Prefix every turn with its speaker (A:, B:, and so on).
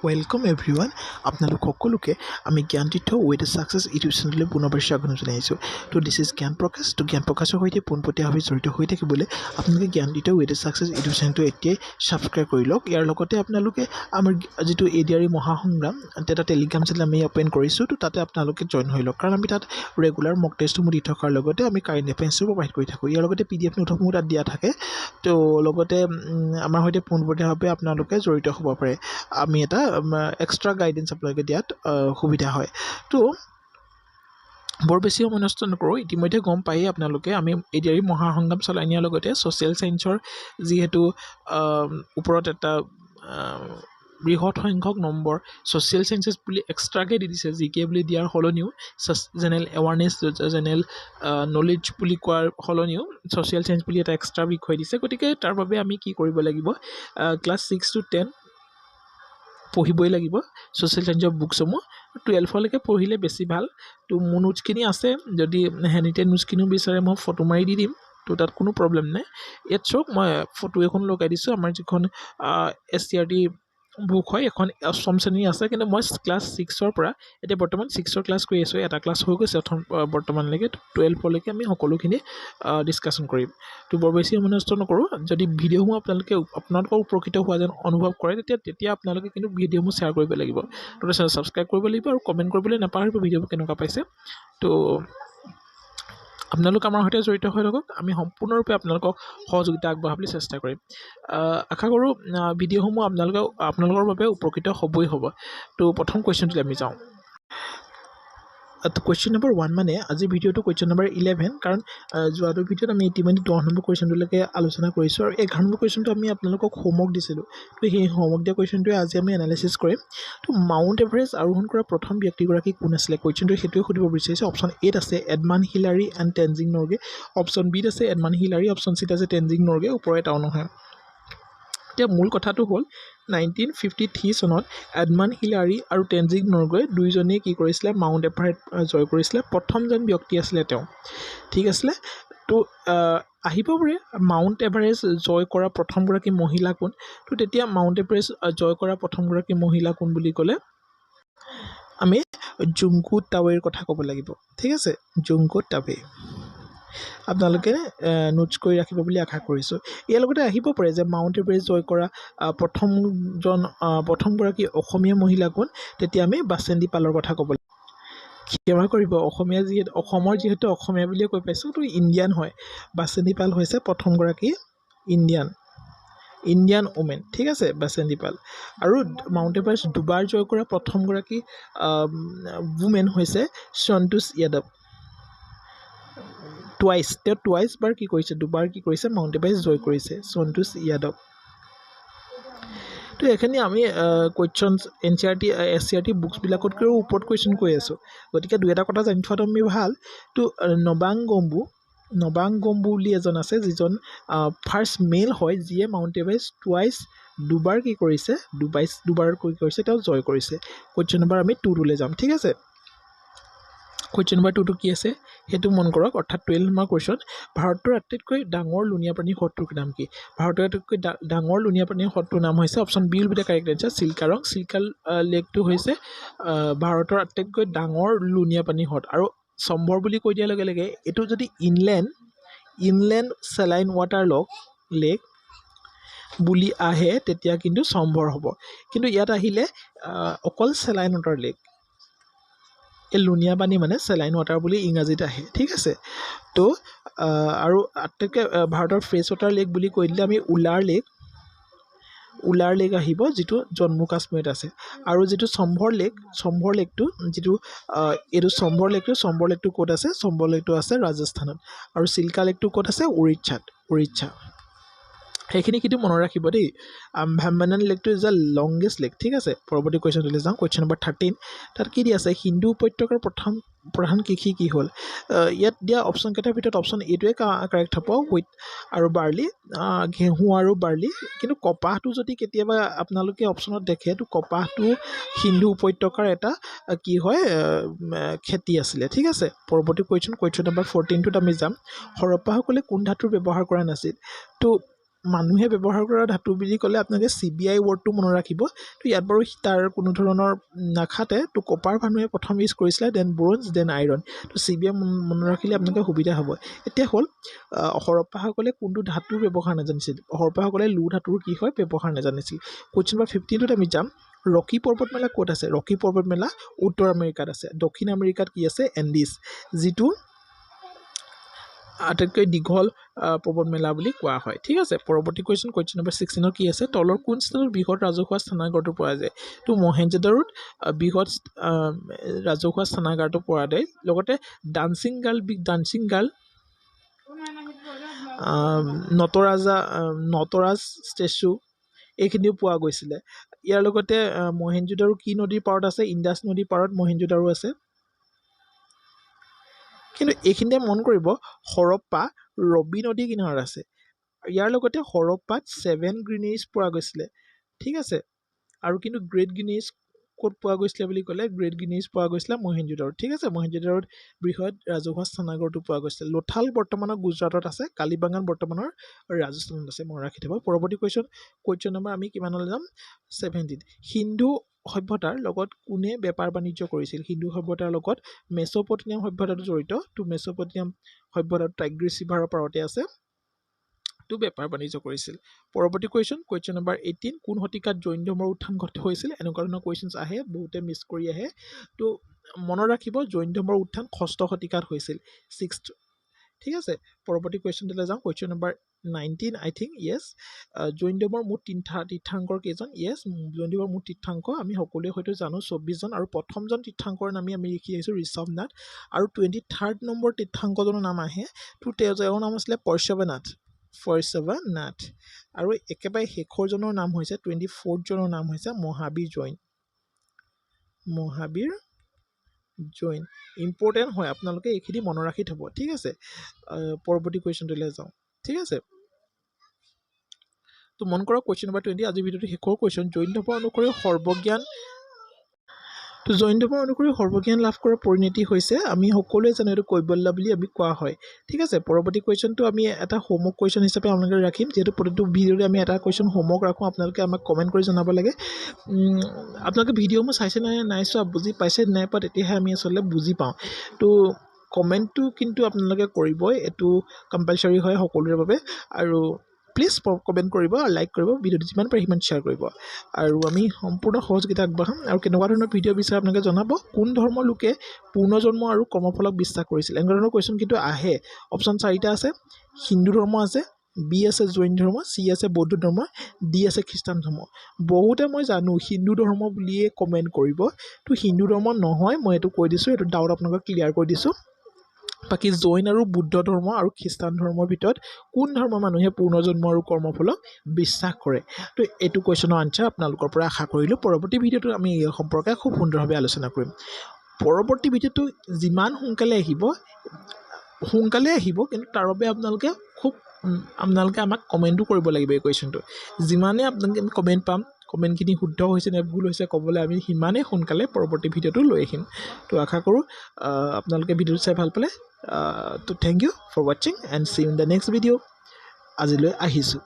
A: Welcome everyone. আপোনালোক সকলোকে আমি জ্ঞানতীৰ্থ ৱেড ছাকচেছ ইউটিউব চেনেললৈ পুনৰবাৰ স্বাগতম জনাইছোঁ। তো দিছ ইজ জ্ঞান প্ৰকাশ। তো জ্ঞান প্ৰকাশৰ সৈতে পোনপটীয়াভাৱে জড়িত হৈ থাকিবলৈ আপোনালোকে জ্ঞানতীৰ্থ ৱেড ছাকচেছ ইউটিউব চেনেলটো এতিয়াই ছাবস্ক্ৰাইব কৰি লওক। ইয়াৰ লগতে আপোনালোকে আমাৰ যিটো ADRE মহাসংগ্ৰাম এটা টেলিগ্ৰাম চেনেল আমি অপেন কৰিছোঁ। তো তাতে আপোনালোকে জইন হৈ লওক, কাৰণ আমি তাত ৰেগুলাৰ মক টেষ্টসমূহ দি থকাৰ লগতে আমি কাৰেণ্ট এফেয়াৰ্ছো প্ৰভাইড কৰি থাকোঁ। ইয়াৰ লগতে PDF নোটসমূহ তাত দিয়া থাকে। তো লগতে আমাৰ সৈতে পোনপটীয়াভাৱে আপোনালোকে জড়িত হ'ব পাৰে। আমি এটা এক্সট্ৰা গাইডেঞ্চ আপোনালোকে দিয়াত সুবিধা হয়। তো বৰ বেছি সময় নষ্ট নকৰোঁ। ইতিমধ্যে গম পায়েই আপোনালোকে আমি ADRE মহাসংগ্ৰাম চলাই নিয়াৰ লগতে ছ'চিয়েল ছায়েন্সৰ যিহেতু ওপৰত এটা বৃহৎ সংখ্যক নম্বৰ ছ'চিয়েল ছায়েন্সেছ বুলি এক্সট্ৰাকৈ দি দিছে। GK বুলি দিয়াৰ সলনিও জেনেৰেল এৱাৰনেছ, জেনেৰেল নলেজ বুলি কোৱাৰ সলনিও ছ'চিয়েল ছায়েন্স বুলি এটা এক্সট্ৰা বিষয় দিছে। গতিকে তাৰ বাবে আমি কি কৰিব লাগিব, ক্লাছ 6 to 10 পঢ়িবই লাগিব ছ'চিয়েল ছায়েন্সৰ বুকসমূহ। 12লৈকে পঢ়িলে বেছি ভাল। তো মোৰ নোটছখিনি আছে, যদি হেণ্ডিটেড নোটছখিনিও বিচাৰে মই ফটো মাৰি দি দিম। তো তাত কোনো প্ৰব্লেম নাই। ইয়াত চাওক, মই ফটো এখন লগাই দিছোঁ। আমাৰ যিখন SCRT বুক হয় এখন অষ্টম শ্ৰেণীৰ আছে, কিন্তু মই ক্লাছ 6ৰ পৰা এতিয়া বৰ্তমান 6ৰ ক্লাছ কৰি আছোঁ। এটা ক্লাছ হৈ গৈছে বৰ্তমানলৈকে। 12লৈকে আমি সকলোখিনি ডিছকাশ্যন কৰিম। তো বৰ বেছি সময় নষ্ট নকৰোঁ। যদি ভিডিঅ'সমূহ আপোনালোকৰ উপকৃত হোৱা যেন অনুভৱ কৰে, তেতিয়া আপোনালোকে কিন্তু ভিডিঅ'সমূহ শ্বেয়াৰ কৰিব লাগিব। তো চেনেল ছাবস্ক্ৰাইব কৰিব লাগিব আৰু কমেণ্ট কৰিবলৈ নাপাহৰিব ভিডিঅ'বোৰ কেনেকুৱা পাইছে। তো আপোনালোক আমাৰ সৈতে জড়িত হৈ থাকক। আমি সম্পূৰ্ণৰূপে আপোনালোকক সহযোগিতা আগবঢ়াবলৈ চেষ্টা কৰিম। আশা কৰোঁ ভিডিঅ'সমূহ আপোনালোকৰ বাবে উপকৃত হ'বই হ'ব। তো প্ৰথম কুৱেশ্যনটোলৈ আমি যাওঁ। কুৱেশ্যন নম্বৰ 1 মানে আজিৰ ভিডিঅ'টো কুৱেশ্যন নম্বৰ 11, কাৰণ যোৱাটো ভিডিঅ'ত আমি ইতিমধ্যে 10 নম্বৰ কুৱেশ্যনটোলৈকে আলোচনা কৰিছোঁ আৰু 11 নম্বৰ কুৱেশ্যনটো আমি আপোনালোকক হোমৱৰ্ক দিছিলোঁ। তো সেই হোমৱৰ্ক দিয়া কুৱেশ্যনটোৱে আজি আমি এনালাইচিছ কৰিম। তো মাউণ্ট এভাৰেষ্ট আৰোহণ কৰা প্ৰথম ব্যক্তিগৰাকী কোন আছিলে, কুৱেশ্যনটো সেইটোৱে সুধিব বিচাৰিছে। অপশ্যন এত আছে Edmund Hillary and Tenzing নৰগে, option বিত আছে এডমাণ্ড হিলাৰী, অপশ্যন চিত আছে টেনজিং নৰগে, ওপৰৰ এটাও নহয়। এতিয়া মূল কথাটো হ'ল 1953 চনত এডমাণ্ড হিলাৰী আৰু টেনজিং নৰগে দুয়োজনেই কি কৰিছিলে, মাউণ্ট এভাৰেষ্ট জয় কৰিছিলে। প্ৰথমজন ব্যক্তি আছিলে তেওঁ, ঠিক আছিলে। তো আহিব পাৰে মাউণ্ট এভাৰেষ্ট জয় কৰা প্ৰথমগৰাকী মহিলা কোন। তো তেতিয়া মাউণ্ট এভাৰেষ্ট জয় কৰা প্ৰথমগৰাকী মহিলা কোন বুলি ক'লে আমি জুংকো টাৱেৰ কথা ক'ব লাগিব, ঠিক আছে। জুংকো টাৱে আপোনালোকে নোটছ কৰি ৰাখিব বুলি আশা কৰিছোঁ। ইয়াৰ লগতে আহিব পাৰে যে মাউণ্ট এভাৰেষ্ট জয় কৰা প্ৰথমগৰাকী অসমীয়া মহিলা কোন, তেতিয়া আমি বাসেন্দি পালৰ কথা ক'ব লাগিব। ক্ষমা কৰিব, অসমৰ যিহেতু অসমীয়া বুলিয়ে কৈ পাইছোঁ, তো ইণ্ডিয়ান হয়। বাসেন্দি পাল হৈছে প্ৰথমগৰাকী ইণ্ডিয়ান ওমেন, ঠিক আছে, বাসেন্দি পাল। আৰু মাউণ্ট এভাৰেষ্ট দুবাৰ জয় কৰা প্ৰথমগৰাকী ওমেন হৈছে সন্তোষ যাদৱ। তেওঁ টুৱাইছ কি কৰিছে, দুবাৰ কি কৰিছে, মাউণ্ট এভাৰেষ্ট জয় কৰিছে, সন্তোষ যাদৱ। তো এইখিনি আমি কুৱেশ্যনছ SCRT বুকছবিলাকতকৈও ওপৰত কুৱেশ্যন কৈ আছোঁ। গতিকে দুই এটা কথা জানি থোৱাটো আমি ভাল। তো নবাং গম্বু বুলি এজন আছে, যিজন ফাৰ্ষ্ট মেল হয়, যিয়ে মাউণ্ট এভাৰেষ্ট দুবাৰ কি কৰিছে, তেওঁ জয় কৰিছে। কুৱেশ্যন নম্বৰ আমি 2টোলৈ যাম, ঠিক আছে। কুৱেশ্যন নম্বৰ 2টো কি আছে সেইটো মন কৰক, অৰ্থাৎ 12 নম্বৰ কুৱেশ্যন। ভাৰতৰ আটাইতকৈ ডাঙৰ লুণীয়া প্ৰাণীৰ হ্ৰদটোৰ নাম কি? ভাৰতৰ আটাইতকৈ ডাঙৰ লুণীয়া প্ৰাণীৰ হ্ৰদটোৰ নাম হৈছে option B will be the correct answer, চিল্কাৰং। চিল্কা লেকটো হৈছে ভাৰতৰ আটাইতকৈ ডাঙৰ লুণীয়া প্ৰাণীৰ হ্ৰদ। আৰু সম্ভৰ বুলি কৈ দিয়াৰ লগে লগে এইটো যদি ইনলেণ্ড চেলাইন ৱাটাৰ লেক বুলি আহে, তেতিয়া কিন্তু সম্ভৰ হ'ব। কিন্তু ইয়াত আহিলে অকল চেলাইন ৱাটাৰ লেক, এই লুণীয়া পানী মানে চেলাইন ৱাটাৰ বুলি ইংৰাজীত আহে, ঠিক আছে। তো আৰু আটাইতকৈ ভাৰতৰ ফ্ৰেছ ৱাটাৰ লেক বুলি কৈ দিলে আমি উলাৰ লেক আহিব, যিটো জম্মু কাশ্মীৰত আছে। আৰু যিটো সম্ভৰ লেকটো এইটো সম্ভৰ লেকটো ক'ত আছে? সম্ভৰ লেকটো আছে ৰাজস্থানত। আৰু চিল্কা লেকটো ক'ত আছে? উৰিষ্যা। সেইখিনি কিন্তু মনত ৰাখিব দেই। ভাম্বানান লেকটো ইজ দ্য লংগেষ্ট লেক, ঠিক আছে। পৰৱৰ্তী কুৱেশ্যনটোলৈ যাওঁ। কুৱেশ্যন নম্বৰ 13, তাত কি দিয়া আছে? সিন্ধু উপত্যকাৰ প্ৰধান কৃষি কি হ'ল? ইয়াত দিয়া অপশ্যনকেইটাৰ ভিতৰত অপশ্যন এইটোৱে কাৰেক্ট হ'ব, হুইট আৰু বাৰ্লি, ঘেঁহু আৰু বাৰ্লি। কিন্তু কপাহটো যদি কেতিয়াবা আপোনালোকে অপশ্যনত দেখে, তো কপাহটো সিন্ধু উপত্যকাৰ এটা কি হয়, খেতি আছিলে, ঠিক আছে। পৰৱৰ্তী কুৱেশ্যন নম্বৰ 14টোত আমি যাম। হৰপ্পাসকলে কোন ধাতুৰ ব্যৱহাৰ কৰা নাছিল? তো মানুহে ব্যৱহাৰ কৰা ধাতু বুলি ক'লে আপোনালোকে CBI ৱৰ্ডটো মনত ৰাখিব তো ইয়াত বাৰু তাৰ কোনো ধৰণৰ নাখাতে তো কপাৰ মানুহে প্ৰথম ইউজ কৰিছিলে দেন ব্ৰঞ্জ দেন আইৰণ তো CBI মনত ৰাখিলে আপোনালোকে সুবিধা হ'ব এতিয়া হ'ল হৰপ্পাসকলে কোনটো ধাতুৰ ব্যৱহাৰ নাজানিছিল হৰপ্পাসকলে লো ধাতুৰ কি হয় ব্যৱহাৰ নাজানিছিল কুৱেশ্যন নম্বৰ 15ত আমি যাম ৰকি পৰ্বতমালা ক'ত আছে ৰকি পৰ্বতমালা উত্তৰ আমেৰিকাত আছে দক্ষিণ আমেৰিকাত কি আছে এণ্ডিজ যিটো আটাইতকৈ দীঘল পৰ্বতমালা বুলি কোৱা হয় ঠিক আছে পৰৱৰ্তী কুৱেশ্যন নম্বৰ 16 কি আছে তলৰ কোন স্থানত বৃহৎ ৰাজহুৱা স্থানাগাৰটো পোৱা যায় তো মহেঞ্জোদাৰোত বৃহৎ ৰাজহুৱা স্থানাগাৰটো পোৱা যায় লগতে ডান্সিং গাৰ্ল নটৰাজ ষ্টেচু এইখিনিও পোৱা গৈছিলে ইয়াৰ লগতে মহেঞ্জোদাৰো কি নদীৰ পাৰত আছে ইণ্ডাছ নদীৰ পাৰত মহেঞ্জোদাৰো আছে কিন্তু এইখিনিতে মন কৰিব হৰপ্পা ৰবি নদী কিনাৰত আছে ইয়াৰ লগতে হৰপ্পাত 7 গ্ৰিনেজ পোৱা গৈছিলে ঠিক আছে আৰু কিন্তু গ্ৰেট গ্ৰিনেজ ক'ত পোৱা গৈছিলে বুলি ক'লে গ্ৰেট গ্ৰিনেজ পোৱা গৈছিলে মহেঞ্জোদাৰোত ঠিক আছে মহেঞ্জোদাৰোত বৃহৎ ৰাজহুৱা স্থানাগাৰটো পোৱা গৈছিলে লোথাল বৰ্তমানৰ গুজৰাটত আছে কালিবাগান বৰ্তমানৰ ৰাজস্থানত আছে মনত ৰাখি থ'ব পৰৱৰ্তী কুৱেশ্যন নম্বৰ আমি কিমানলৈ যাম 17 হিন্দু সভ্যতাৰ লগত কোনে বেপাৰ বাণিজ্য কৰিছিল হিন্দু সভ্যতাৰ লগত মেছ'পটেমিয়াম সভ্যতাটো জড়িত তো মেছ'পটেমিয়াম সভ্যতাটো টাইগ্ৰিছ ৰিভাৰৰ পাৰতে আছে তো বেপাৰ বাণিজ্য কৰিছিল পৰৱৰ্তী কুৱেশ্যন নম্বৰ 18 কোন শতিকাত জৈন ধৰ্মৰ উত্থান হৈছিল এনেকুৱা ধৰণৰ কুৱেশ্যনছ আহে বহুতে মিছ কৰি আহে তো মনত ৰাখিব জৈন ধৰ্মৰ উত্থান 6ষ্ঠ শতিকাত হৈছিল 6th ঠিক আছে পৰৱৰ্তী কুৱেশ্যনলৈ যাওঁ কুৱেশ্যন নম্বৰ 19 আই থিংক য়েছ জৈন ধৰ্মৰ মুঠ তীৰ্থংকৰ কেইজন য়েছ জৈন ধৰ্মৰ মুঠ তীৰ্থংক আমি সকলোৱে হয়তো জানো 24 জন আৰু প্ৰথমজন তীৰ্থংকৰ নামি আমি লিখি আহিছোঁ ঋষভনাথ আৰু 23rd নম্বৰ তীৰ্থংকজনৰ নাম আহে তো তেওঁৰ নাম আছিলে পৰ্শৱনাথ আৰু একেবাৰে শেষৰজনৰ নাম হৈছে 24th জনৰ নাম হৈছে মহাবীৰ জৈন ইম্পৰ্টেণ্ট হয় আপোনালোকে এইখিনি মনত ৰাখি থ'ব ঠিক আছে পৰৱৰ্তী কুৱেশ্যনটোলৈ যাওঁ ঠিক আছে তো মন কৰক কুৱেশ্যন নম্বৰ 20 আজিৰ ভিডিঅ'টো শেষৰ কুৱেশ্যন জৈন ধৰ্ম অনুসৰি সৰ্বজ্ঞান লাভ কৰাৰ পৰিণতি হৈছে আমি সকলোৱে জানো এইটো কৈবল্য বুলি আমি কোৱা হয় ঠিক আছে পৰৱৰ্তী কুৱেশ্যনটো আমি এটা হোমৱৰ্ক কুৱেশ্যন হিচাপে আপোনালোকে ৰাখিম যিহেতু প্ৰতিটো ভিডিঅ'তে আমি এটা কুৱেশ্যন হোমৱৰ্ক ৰাখোঁ আপোনালোকে আমাক কমেণ্ট কৰি জনাব লাগে আপোনালোকে ভিডিঅ'সমূহ চাইছে নাই চোৱা বুজি পাইছে নাই পোৱা তেতিয়াহে আমি আচলতে বুজি পাওঁ তো কমেণ্টটো কিন্তু আপোনালোকে কৰিবই এইটো কম্পালচৰি হয় সকলোৰে বাবে আৰু প্লিজ কমেণ্ট কৰিব আৰু লাইক কৰিব ভিডিঅ'টো যিমান পাৰে সিমান শ্বেয়াৰ কৰিব আৰু আমি সম্পূৰ্ণ সহযোগিতা আগবঢ়াম আৰু কেনেকুৱা ধৰণৰ ভিডিঅ' বিচাৰে আপোনালোকে জনাব কোন ধৰ্মৰ লোকে পূৰ্ণজন্ম আৰু কৰ্মফলক বিশ্বাস কৰিছিল এনেকুৱা ধৰণৰ কুৱেশ্যন কিন্তু আহে অপশ্যন 4টা আছে হিন্দু ধৰ্ম আছে বি আছে জৈন ধৰ্ম চি আছে বৌদ্ধ ধৰ্ম ডি আছে খ্ৰীষ্টান ধৰ্ম বহুতে মই জানো হিন্দু ধৰ্ম বুলিয়ে কমেণ্ট কৰিব তো হিন্দু ধৰ্ম নহয় মই এইটো কৈ দিছোঁ এইটো ডাউট আপোনালোকক ক্লিয়াৰ কৰি দিছোঁ বাকী জৈন আৰু বুদ্ধ ধৰ্ম আৰু খ্ৰীষ্টান ধৰ্মৰ ভিতৰত কোন ধৰ্মৰ মানুহে পূৰ্ণজন্ম আৰু কৰ্মফলক বিশ্বাস কৰে তো এইটো কুৱেশ্যনৰ আনচাৰ আপোনালোকৰ পৰা আশা কৰিলোঁ পৰৱৰ্তী ভিডিঅ'টো আমি এই সম্পৰ্কে খুব সুন্দৰভাৱে আলোচনা কৰিম পৰৱৰ্তী ভিডিঅ'টো যিমান সোনকালে আহিব কিন্তু তাৰ বাবে আপোনালোকে আমাক কমেণ্টো কৰিব লাগিব এই কুৱেশ্যনটো যিমানে আপোনালোকে আমি কমেণ্ট পাম কমেণ্টখিনি শুদ্ধ হৈছে নে ভুল হৈছে ক'বলৈ আমি সিমানেই সোনকালে পৰৱৰ্তী ভিডিঅ'টো লৈ আহিম তো আশা কৰোঁ আপোনালোকে ভিডিঅ'টো চাই ভাল পালে তো থেংক ইউ ফৰ ৱাচিং and C in the next video' আজিলৈ আহিছোঁ